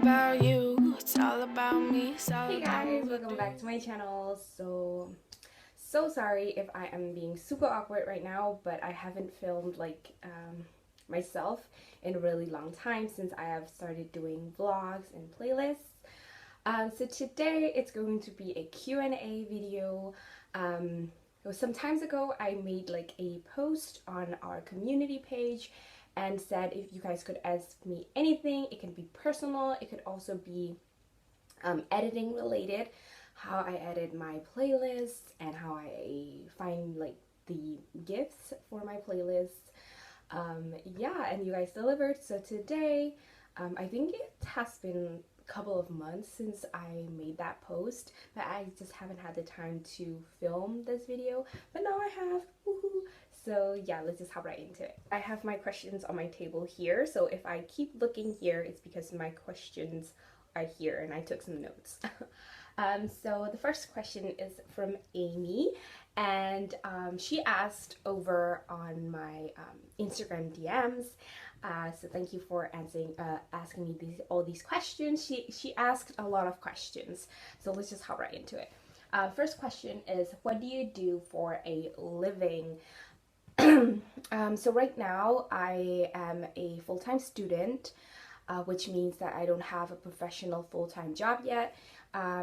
about you, it's all about me, it's all Hey about guys, what we welcome do. back to my channel. So sorry if I am being super awkward right now, but I haven't filmed myself in a really long time since I have started doing vlogs and playlists. So today it's going to be a Q&A video. Some times ago I made like a post on our community page and said if you guys could ask me anything. It can be personal, it could also be editing related, how I edit my playlists and how I find like the gifts for my playlists. Yeah, and you guys delivered. So today, I think it has been a couple of months since I made that post, but I just haven't had the time to film this video. But now I have. Woohoo! So yeah, let's just hop right into it. I have my questions on my table here. So if I keep looking here, it's because my questions are here and I took some notes. So the first question is from Amy, and she asked over on my Instagram DMs. So thank you for asking me all these questions. She asked a lot of questions, so let's just hop right into it. First question is, what do you do for a living? So right now I am a full-time student, which means that I don't have a professional full-time job yet.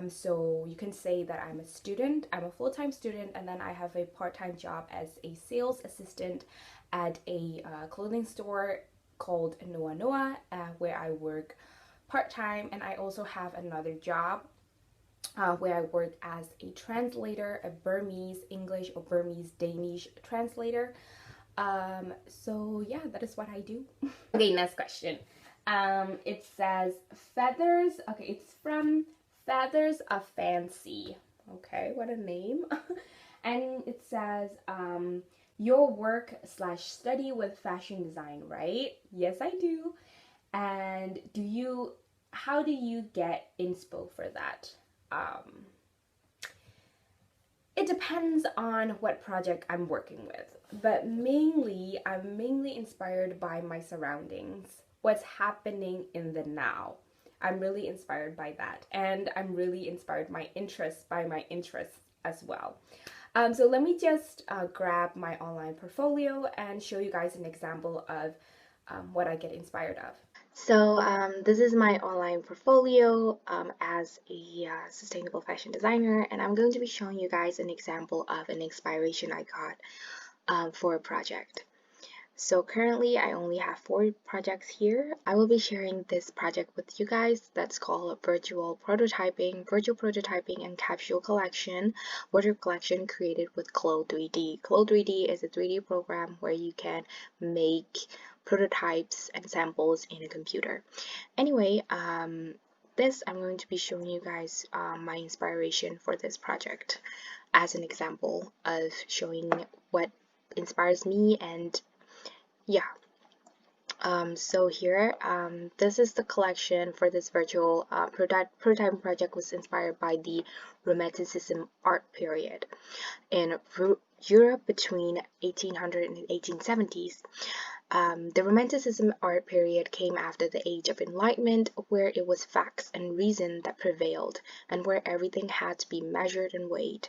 So you can say that I'm a student, I'm a full-time student, and then I have a part-time job as a sales assistant at a clothing store called Noa Noa, where I work part-time, and I also have another job where I work as a translator, a Burmese English or Burmese Danish translator. So yeah, that is what I do. Okay, next question. It says feathers. Okay, it's from Feathers of Fancy. Okay, what a name. And it says, your work slash study with fashion design, right? Yes, I do. And how do you get inspo for that? It depends on what project I'm working with, but I'm mainly inspired by my surroundings, what's happening in the now. I'm really inspired by that, and I'm really inspired by my interests as well. So let me just grab my online portfolio and show you guys an example of what I get inspired of. So this is my online portfolio as a sustainable fashion designer, and I'm going to be showing you guys an example of an inspiration I got for a project. So currently I only have 4 projects here. I will be sharing this project with you guys that's called virtual prototyping and capsule collection, water collection created with Clo 3D. Clo 3D is a 3D program where you can make prototypes and samples in a computer. Anyway, this I'm going to be showing you guys my inspiration for this project as an example of showing what inspires me. And yeah, so here, this is the collection for this virtual prototype project. Was inspired by the Romanticism art period in Europe between 1800 and 1870s. The Romanticism art period came after the Age of Enlightenment, where it was facts and reason that prevailed, and where everything had to be measured and weighed.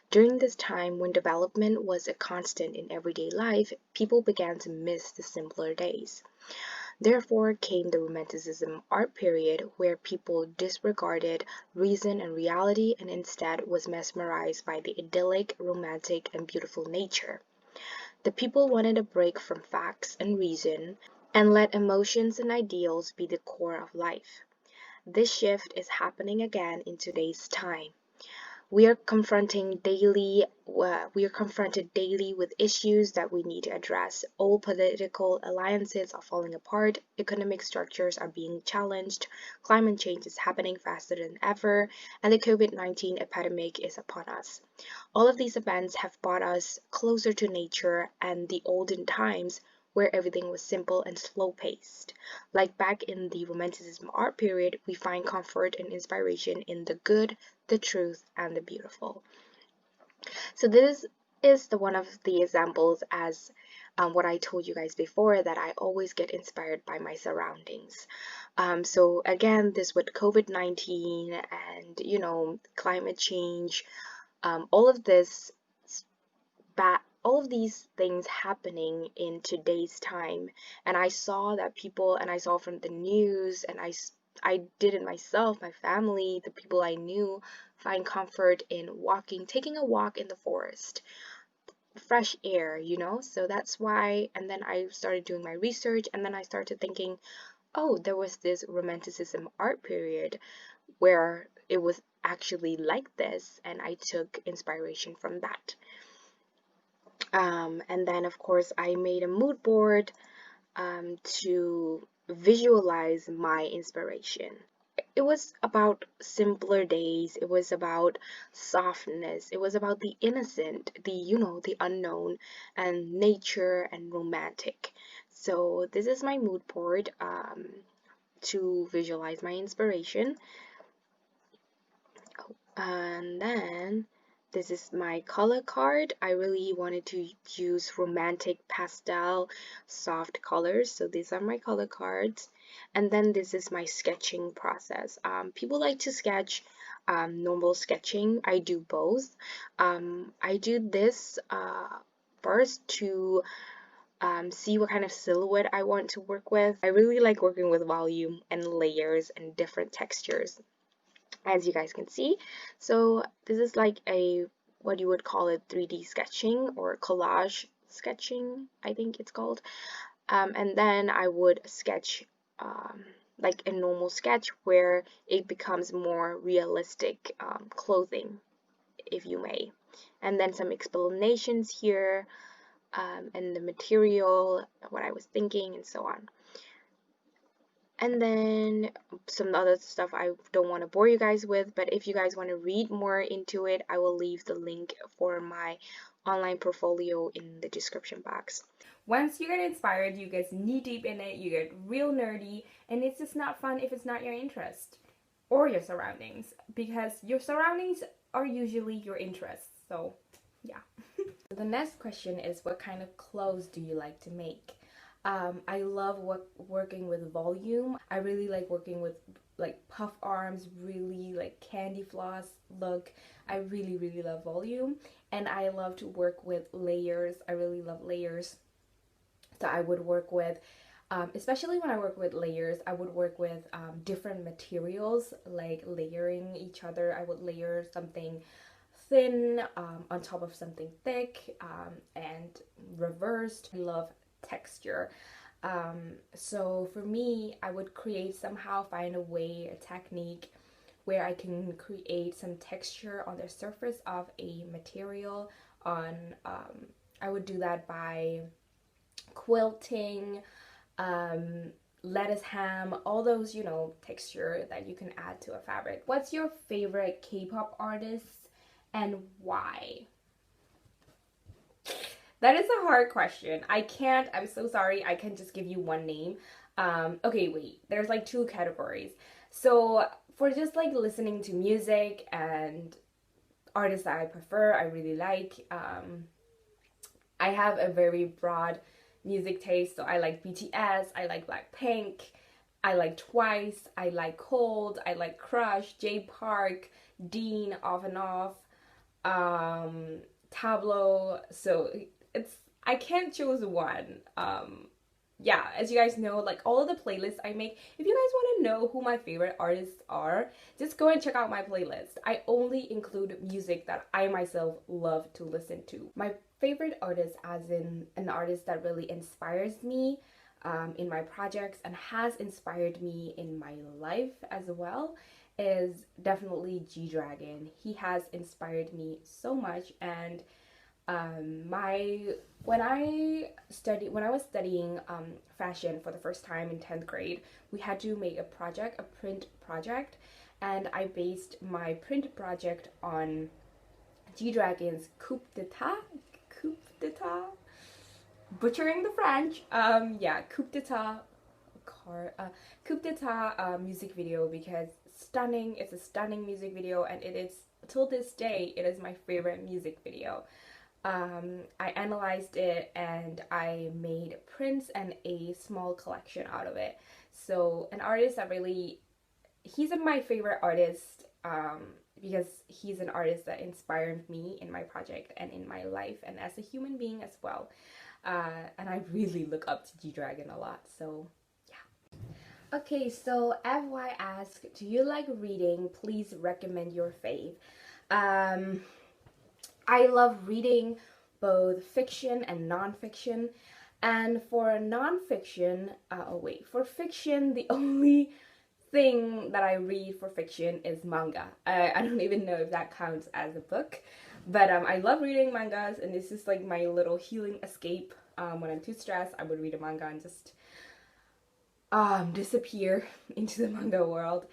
During this time, when development was a constant in everyday life, people began to miss the simpler days. Therefore came the Romanticism art period, where people disregarded reason and reality and instead was mesmerized by the idyllic, romantic, and beautiful nature. The people wanted a break from facts and reason and let emotions and ideals be the core of life. This shift is happening again in today's time. We are confronted daily with issues that we need to address. All political alliances are falling apart, economic structures are being challenged, climate change is happening faster than ever, and the COVID-19 epidemic is upon us. All of these events have brought us closer to nature and the olden times, where everything was simple and slow-paced. Like back in the Romanticism art period, we find comfort and inspiration in the good, the truth, and the beautiful. So this is one of the examples, as what I told you guys before, that I always get inspired by my surroundings. So again, this with COVID-19 and climate change, all of this all of these things happening in today's time, and I saw that people, and I saw from the news, and I did it myself, my family, the people I knew find comfort in taking a walk in the forest, fresh air, so that's why. And then I started doing my research, and then I started thinking, oh, there was this romanticism art period where it was actually like this, and I took inspiration from that. And then, of course, I made a mood board to visualize my inspiration. It was about simpler days, it was about softness, it was about the innocent, the unknown, and nature and romantic. So this is my mood board to visualize my inspiration. And then this is my color card. I really wanted to use romantic pastel soft colors, so these are my color cards. And then this is my sketching process. People like to sketch normal sketching. I do both. I do this first to see what kind of silhouette I want to work with. I really like working with volume and layers and different textures, as you guys can see. So this is like what you would call it 3D sketching or collage sketching, I think it's called. And then I would sketch like a normal sketch where it becomes more realistic clothing, if you may. And then some explanations here, and the material, what I was thinking, and so on. And then some other stuff I don't want to bore you guys with, but if you guys want to read more into it, I will leave the link for my online portfolio in the description box. Once you get inspired, you get knee deep in it, you get real nerdy, and it's just not fun if it's not your interest or your surroundings, because your surroundings are usually your interests. So yeah. The next question is, what kind of clothes do you like to make? I love working with volume. I really like working with like puff arms, really like candy floss look. I really love volume, and I love to work with layers. I really love layers. So I would work with, especially when I work with layers, I would work with different materials, like layering each other. I would layer something thin on top of something thick, and reversed. I love texture. So for me, I would find a way, a technique where I can create some texture on the surface of a material. I would do that by quilting, lettuce ham, all those, texture that you can add to a fabric. What's your favorite K-pop artist and why? That is a hard question. I'm so sorry, I can't just give you one name. Okay, wait, there's like two categories. So for just like listening to music and artists that I prefer, I really like, I have a very broad music taste, so I like BTS, I like Blackpink, I like Twice, I like Cold, I like Crush, J Park, Dean, Off and Off, Tableau. So I can't choose one. Yeah, as you guys know, like all of the playlists I make, if you guys want to know who my favorite artists are, just go and check out my playlist. I only include music that I myself love to listen to. My favorite artist, as in an artist that really inspires me in my projects and has inspired me in my life as well, is definitely G-Dragon. He has inspired me so much, and when I was studying fashion for the first time in 10th grade, we had to make a print project, and I based my print project on G-Dragon's Coup d'etat, butchering the French, yeah, Coup d'etat music video, because it's a stunning music video, and it is, till this day, it is my favorite music video. I analyzed it and I made prints and a small collection out of it. So an artist that really, he's my favorite artist because he's an artist that inspired me in my project and in my life and as a human being as well. And I really look up to G-Dragon a lot, so yeah. Okay, so FY asked, do you like reading? Please recommend your fave. I love reading both fiction and non-fiction. And for non-fiction, for fiction, the only thing that I read for fiction is manga. I don't even know if that counts as a book, but I love reading mangas, and this is like my little healing escape. When I'm too stressed, I would read a manga and just disappear into the manga world.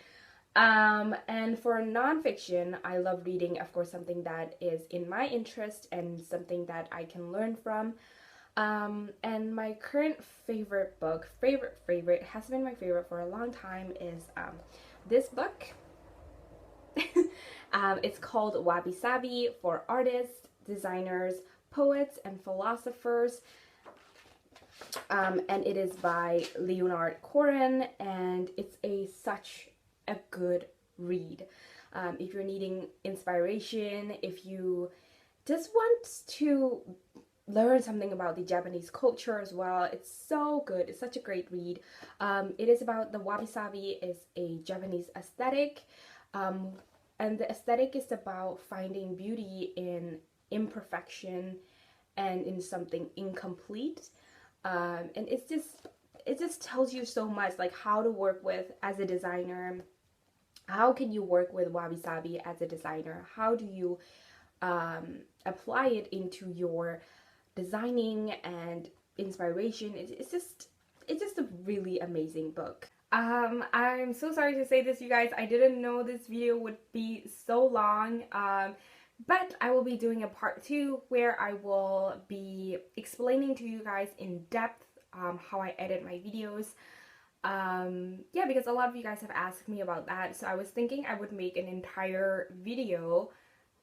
And for nonfiction, I love reading, of course, something that is in my interest and something that I can learn from. And my current favorite book, favorite, has been my favorite for a long time, is this book. It's called Wabi Sabi for artists, designers, poets, and philosophers. And it is by Leonard Cohen, and it's such a good read. If you're needing inspiration, if you just want to learn something about the Japanese culture as well, it's so good. It's such a great read. It is about the wabi sabi is a Japanese aesthetic, and the aesthetic is about finding beauty in imperfection and in something incomplete. And it just tells you so much, like how to work with as a designer. How can you work with wabi sabi as a designer? How do you apply it into your designing and inspiration? It's just a really amazing book. I'm so sorry to say this, you guys. I didn't know this video would be so long. But I will be doing a part 2 where I will be explaining to you guys in depth how I edit my videos. Yeah, because a lot of you guys have asked me about that, so I was thinking I would make an entire video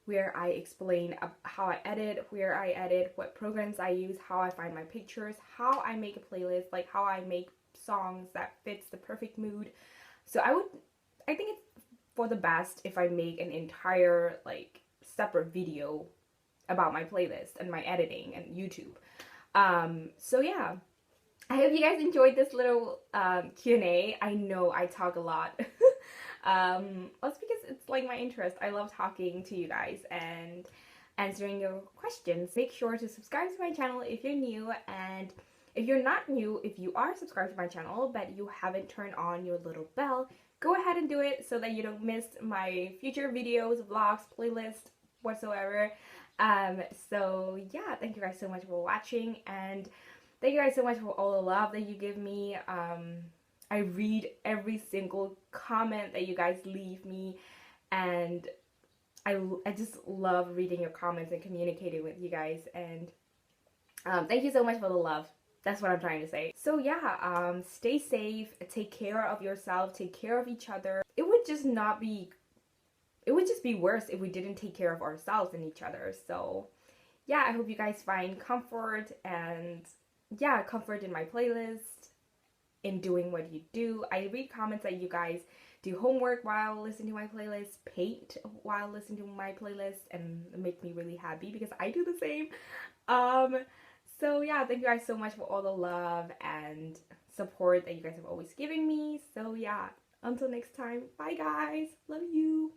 where I explain how I edit, where I edit, what programs I use, how I find my pictures, how I make a playlist, like how I make songs that fits the perfect mood. So I think it's for the best if I make an entire like separate video about my playlist and my editing and YouTube. So yeah, I hope you guys enjoyed this little Q&A. I know I talk a lot. That's because it's like my interest. I love talking to you guys and answering your questions. Make sure to subscribe to my channel if you're new, and if you're not new, if you are subscribed to my channel but you haven't turned on your little bell, go ahead and do it so that you don't miss my future videos, vlogs, playlists, whatsoever. So yeah, thank you guys so much for watching, and thank you guys so much for all the love that you give me. I read every single comment that you guys leave me, and I just love reading your comments and communicating with you guys, and thank you so much for the love. That's what I'm trying to say. So yeah, stay safe, take care of yourself, take care of each other. It would just be worse if we didn't take care of ourselves and each other. So yeah, I hope you guys find comfort, and yeah, comfort in my playlist, in doing what you do. I read comments that you guys do homework while listening to my playlist, paint while listening to my playlist, and it makes me really happy because I do the same. So yeah, thank you guys so much for all the love and support that you guys have always given me. So yeah, until next time, bye guys, love you.